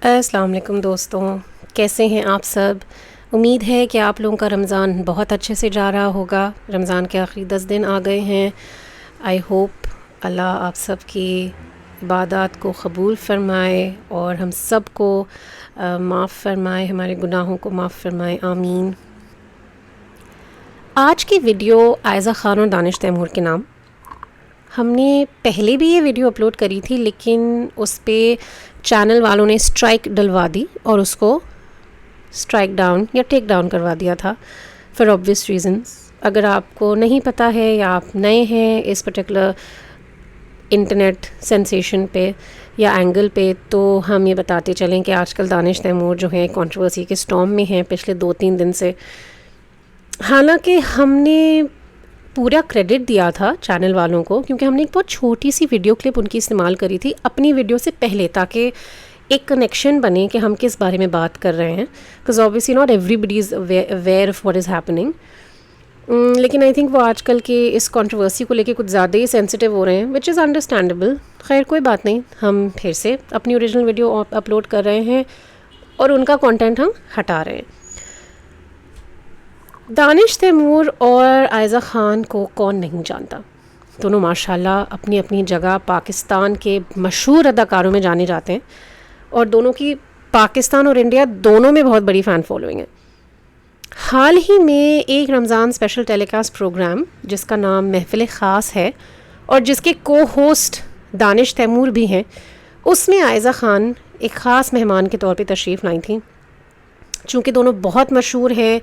السلام علیکم دوستوں، کیسے ہیں آپ سب؟ امید ہے کہ آپ لوگوں کا رمضان بہت اچھے سے جا رہا ہوگا۔ رمضان کے آخری 10 دن آ گئے ہیں۔ آئی ہوپ اللہ آپ سب کی عبادات کو قبول فرمائے اور ہم سب کو معاف فرمائے، ہمارے گناہوں کو معاف فرمائے، آمین۔ آج کی ویڈیو عائزہ خان اور دانش تیمور کے نام۔ ہم نے پہلے بھی یہ ویڈیو اپلوڈ کری تھی، لیکن اس پہ چینل والوں نے اسٹرائک ڈلوا دی اور اس کو اسٹرائک ڈاؤن یا ٹیک ڈاؤن کروا دیا تھا فار obvious ریزنس۔ اگر آپ کو نہیں پتہ ہے یا آپ نئے ہیں اس پرٹیکولر انٹرنیٹ سینسیشن پہ یا اینگل پہ، تو ہم یہ بتاتے چلیں کہ آج کل دانش تیمور جو ہیں کنٹروورسی کے اسٹارم میں ہیں پچھلے 2-3 دن سے۔ حالانکہ ہم نے پورا کریڈٹ دیا تھا چینل والوں کو، کیونکہ ہم نے ایک بہت چھوٹی سی ویڈیو کلپ ان کی استعمال کری تھی اپنی ویڈیو سے پہلے، تاکہ ایک کنیکشن بنے کہ ہم کس بارے میں بات کر رہے ہیں، because obviously not everybody is aware of what is happening۔ لیکن آئی تھنک وہ آج کل کے اس کنٹروورسی کو لے کے کچھ زیادہ ہی سینسیٹیو ہو رہے ہیں، وچ از انڈرسٹینڈیبل۔ خیر کوئی بات نہیں، ہم پھر سے اپنی اوریجنل ویڈیو اپلوڈ کر رہے ہیں اور ان کا کانٹینٹ ہم ہٹا رہے ہیں۔ دانش تیمور اور عائزہ خان کو کون نہیں جانتا؟ دونوں ماشاءاللہ اپنی اپنی جگہ پاکستان کے مشہور اداکاروں میں جانے جاتے ہیں، اور دونوں کی پاکستان اور انڈیا دونوں میں بہت بڑی فین فالوئنگ ہے۔ حال ہی میں ایک رمضان اسپیشل ٹیلی کاسٹ پروگرام جس کا نام محفل خاص ہے اور جس کے کو ہوسٹ دانش تیمور بھی ہیں، اس میں عائزہ خان ایک خاص مہمان کے طور پہ تشریف لائی تھیں۔ چونکہ دونوں بہت مشہور ہیں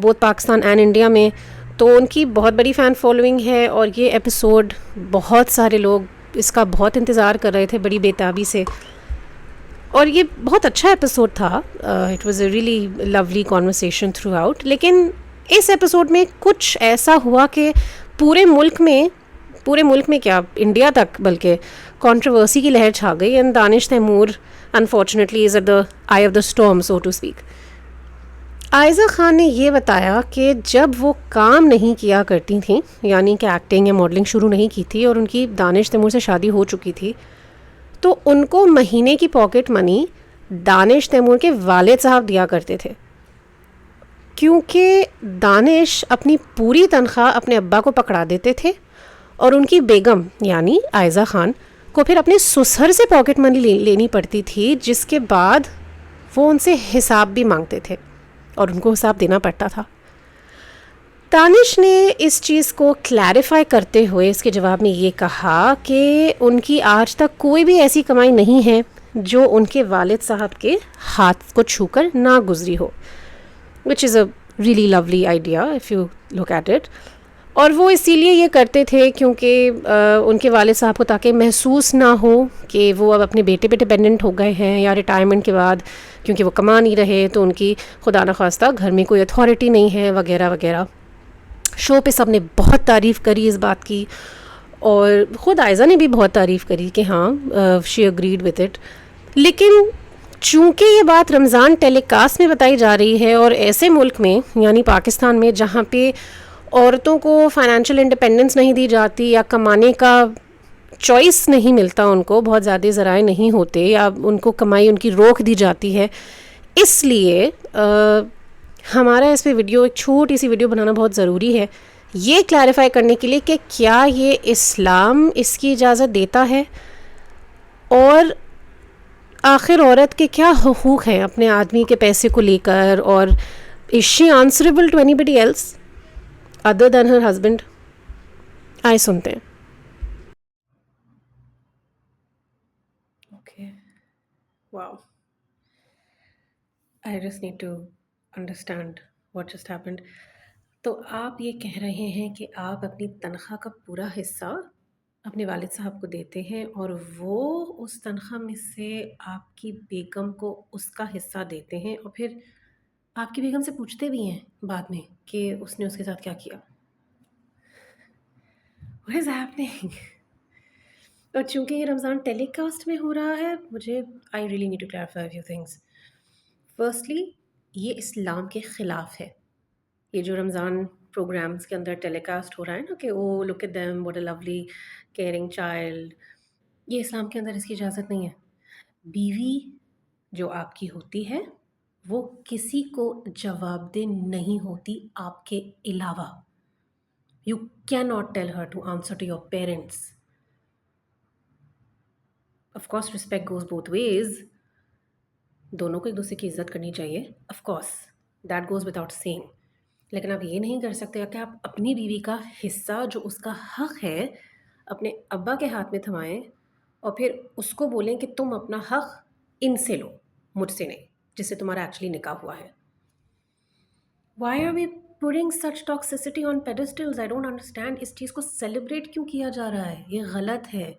بہت پاکستان اینڈ انڈیا میں، تو ان کی بہت بڑی فین فالوئنگ ہے، اور یہ ایپیسوڈ بہت سارے لوگ اس کا بہت انتظار کر رہے تھے بڑی بےتابی سے، اور یہ بہت اچھا ایپیسوڈ تھا۔ It was a really lovely conversation through out. لیکن اس ایپیسوڈ میں کچھ ایسا ہوا کہ پورے ملک میں کیا انڈیا تک بلکہ کنٹروورسی کی لہر چھا گئی، and Danish Taimoor unfortunately is at the eye of the storm so to speak. Ayeza Khan نے یہ بتایا کہ جب وہ کام نہیں کیا کرتی تھیں، یعنی کہ ایکٹنگ یا ماڈلنگ شروع نہیں کی تھی، اور ان کی دانش تیمور سے شادی ہو چکی تھی، تو ان کو مہینے کی پاکٹ منی دانش تیمور کے والد صاحب دیا کرتے تھے، کیونکہ دانش اپنی پوری تنخواہ اپنے ابا کو پکڑا دیتے تھے، اور ان کی بیگم یعنی عائزہ خان کو پھر اپنے سسر سے پاکٹ منی لینی پڑتی تھی، جس کے بعد وہ ان سے حساب بھی مانگتے تھے اور ان کو حساب دینا پڑتا تھا۔ دانش نے اس چیز کو کلیریفائی کرتے ہوئے اس کے جواب میں یہ کہا کہ ان کی آج تک کوئی بھی ایسی کمائی نہیں ہے جو ان کے والد صاحب کے ہاتھ کو چھو کر نہ گزری ہو، which is a really lovely idea if you look at it۔ اور وہ اسی لیے یہ کرتے تھے کیونکہ ان کے والد صاحب کو تاکہ محسوس نہ ہو کہ وہ اب اپنے بیٹے پہ ڈپینڈنٹ ہو گئے ہیں، یا ریٹائرمنٹ کے بعد کیونکہ وہ کما نہیں رہے تو ان کی خدا نخواستہ گھر میں کوئی اتھارٹی نہیں ہے وغیرہ وغیرہ۔ شو پہ سب نے بہت تعریف کری اس بات کی، اور خود عائزہ نے بھی بہت تعریف کری کہ ہاں شی اگریڈ وتھ اٹ۔ لیکن چونکہ یہ بات رمضان ٹیلی کاسٹ میں بتائی جا رہی ہے، اور ایسے ملک میں یعنی پاکستان میں جہاں پہ عورتوں کو فائنینشیل انڈیپینڈنس نہیں دی جاتی، یا کمانے کا چوائس نہیں ملتا، ان کو بہت زیادہ ذرائع نہیں ہوتے، یا ان کو کمائی ان کی روک دی جاتی ہے، اس لیے ہمارا اس پہ ویڈیو ایک چھوٹی سی ویڈیو بنانا بہت ضروری ہے، یہ کلیریفائی کرنے کے لیے کہ کیا یہ اسلام اس کی اجازت دیتا ہے، اور آخر عورت کے کیا حقوق ہیں اپنے آدمی کے پیسے کو لے کر، اور is she answerable to anybody else other than her husband؟ آئے سنتے ہیں۔ Okay. Wow. I just need to understand what just happened۔ تو آپ یہ کہہ رہے ہیں کہ آپ اپنی تنخواہ کا پورا حصہ اپنے والد صاحب کو دیتے ہیں، اور وہ اس تنخواہ میں سے آپ کی بیگم کو اس کا حصہ دیتے ہیں، اور پھر آپ کی بیگم سے پوچھتے بھی ہیں بعد میں کہ اس نے اس کے ساتھ کیا کیا؟ What is happening؟ اور چونکہ یہ رمضان ٹیلی کاسٹ میں ہو رہا ہے، مجھے I really need to clarify a few things۔ Firstly، یہ اسلام کے خلاف ہے۔ یہ جو رمضان پروگرامز کے اندر ٹیلی کاسٹ ہو رہا ہے نا کہ oh look at them what a lovely caring child, یہ اسلام کے اندر اس کی اجازت نہیں ہے۔ بیوی جو آپ کی ہوتی ہے وہ کسی کو جواب دہ نہیں ہوتی آپ کے علاوہ. You can not tell her to answer to your parents. Of course respect goes both ways. دونوں کو ایک دوسرے کی عزت کرنی چاہیے. Of course that goes without saying. لیکن آپ یہ نہیں کر سکتے کہ آپ اپنی بیوی کا حصہ جو اس کا حق ہے اپنے ابا کے ہاتھ میں تھمائیں اور پھر اس کو بولیں کہ تم اپنا حق ان سے لو، مجھ سے نہیں، جس سے تمہارا ایکچولی نکاح ہوا ہے. Why are we putting such toxicity on pedestals? I don't understand. اس چیز کو سیلیبریٹ کیوں کیا جا رہا ہے؟ یہ غلط ہے.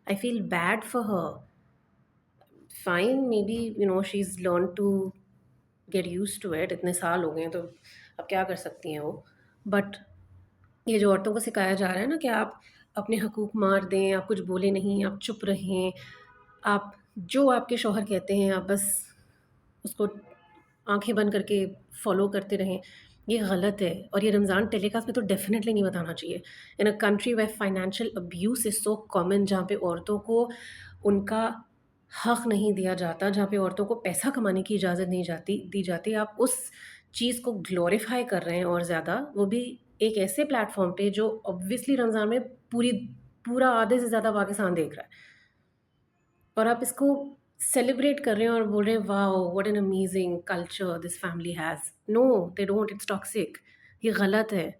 I feel bad for her. Fine, maybe she's learn to get used to it. اتنے سال ہو گئے ہیں تو اب کیا کر سکتی ہیں وہ. بٹ یہ جو عورتوں کو سکھایا جا رہا ہے نا کہ آپ اپنے حقوق مار دیں، آپ کچھ بولے نہیں، آپ چپ رہیں، آپ جو آپ کے شوہر کہتے ہیں آپ بس اس کو آنکھیں بند کر کے فالو کرتے رہیں، یہ غلط ہے. اور یہ رمضان ٹیلی کاسٹ میں تو ڈیفینیٹلی نہیں بتانا چاہیے. In a country where financial abuse is so common, جہاں پہ عورتوں کو ان کا حق نہیں دیا جاتا، جہاں پہ عورتوں کو پیسہ کمانے کی اجازت نہیں دی جاتی، آپ اس چیز کو گلوریفائی کر رہے ہیں. اور زیادہ وہ بھی ایک ایسے پلیٹ فارم پہ جو obviously رمضان میں پورا آدھے سے زیادہ پاکستان دیکھ رہا ہے، اور آپ اس کو سیلیبریٹ کر رہے ہیں اور بول رہے ہیں wow what an amazing culture this family has. No they don't. It's toxic. یہ غلط ہے.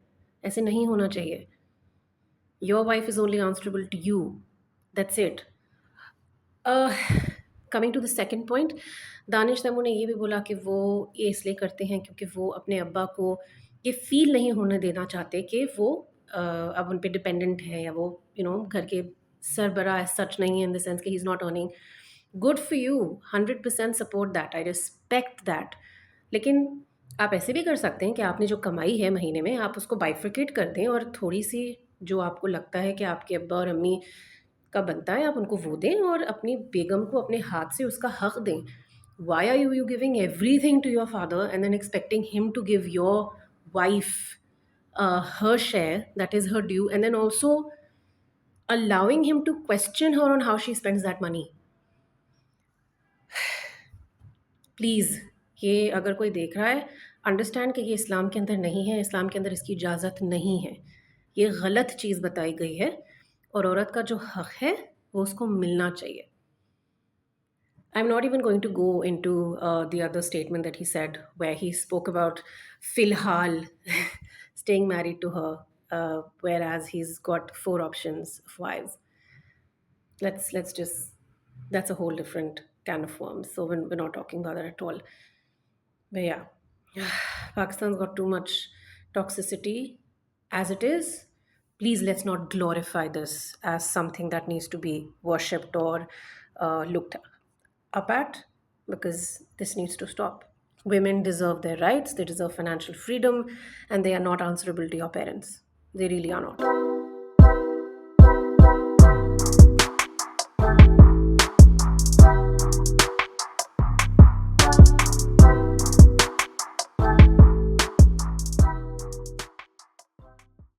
ایسے نہیں ہونا چاہیے. Your wife is only answerable to you. That's it. Coming to the second point, Danish Taimoor نے یہ بھی بولا کہ وہ یہ اس لیے کرتے ہیں کیونکہ وہ اپنے ابا کو یہ فیل نہیں ہونے دینا چاہتے کہ وہ اب ان پہ ڈپینڈنٹ ہے، یا وہ گھر کے سربراہ سچ نہیں ہے ان دا سینس کہ he is not earning. Good for you. 100% support that. I respect that. لیکن آپ ایسے بھی کر سکتے ہیں کہ آپ نے جو کمائی ہے مہینے میں آپ اس کو بائفرکیٹ کر دیں، اور تھوڑی سی جو آپ کو لگتا ہے کہ آپ کے ابا اور امی کا بنتا ہے آپ ان کو وہ دیں، اور اپنی بیگم کو اپنے ہاتھ سے اس کا حق دیں. Why are you giving everything to your father and then expecting him to give your wife her share that is her due, and then also allowing him to question her on how she spends that money. Please یہ اگر کوئی دیکھ رہا ہے understand کہ یہ اسلام کے اندر نہیں ہے. اسلام کے اندر اس کی اجازت نہیں ہے. یہ غلط چیز بتائی گئی ہے، اور عورت کا جو حق ہے وہ اس کو ملنا چاہیے. I'm not even going to go into the other statement that he said, where he spoke about Filhal staying married to her, whereas he's got 4 options of wives. Let's just, that's a whole different can of worms. So we're not talking about that at all. But yeah, Pakistan's got too much toxicity as it is. Please, let's not glorify this as something that needs to be worshipped or looked up at, because this needs to stop. Women deserve their rights, they deserve financial freedom, and they are not answerable to your parents. They really are not.